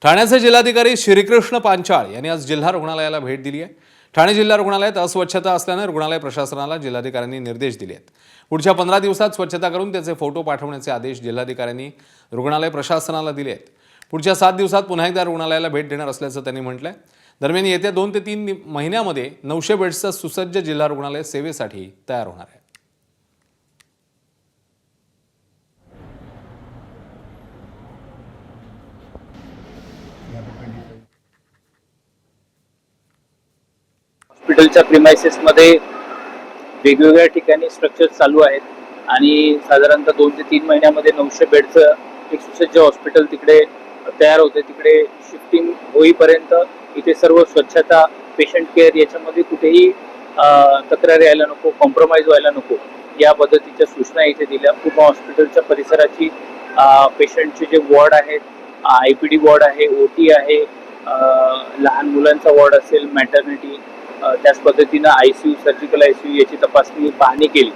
ठाण्याचे जिल्हाधिकारी श्रीकृष्ण पांचाळ यांनी आज जिल्हा रुग्णालयाला भेट दिली आहे। ठाणे जिल्हा रुग्णालयात अस्वच्छता असल्याने रुग्णालय प्रशासनाला जिल्हाधिकाऱ्यांनी निर्देश दिले आहेत। पुढच्या 15 दिवसात स्वच्छता करून त्याचे फोटो पाठवण्याचे आदेश जिल्हाधिकाऱ्यांनी रुग्णालय प्रशासनाला दिले आहेत। पुढच्या 7 दिवसात पुन्हा एकदा रुग्णालयाला भेट देणार असल्याचं त्यांनी म्हटलंय। दरम्यान येत्या 2 ते 3 महिन्यामध्ये 900 बेड्सचं सुसज्ज जिल्हा रुग्णालय सेवेसाठी तयार होणार आहे। हॉस्पिटलच्या प्रिमाइसेस मध्ये वेगवेगळ्या ठिकाणी स्ट्रक्चर चालू आहेत आणि साधारणतः 2 ते 3 महिन्यामध्ये 900 बेडचं एक सुसज्ज हॉस्पिटल तिकडे तयार होते। तिकडे शिफ्टिंग होईपर्यंत इथे सर्व स्वच्छता, पेशंट केअर याच्यामध्ये कुठेही तक्रार यायला नको, कॉम्प्रोमाइज व्हायला नको या पद्धतीच्या सूचना इथे दिल्या। पूर्ण हॉस्पिटलच्या परिसराची पेशंटचे जे वॉर्ड आहेत, IPD वॉर्ड आहे, OT आहे, लहान मुलांचा वॉर्ड असेल, मॅटर्निटी, त्याच पद्धतीनं ICU, सर्जिकल ICU याची तपासणी, पाहणी केली।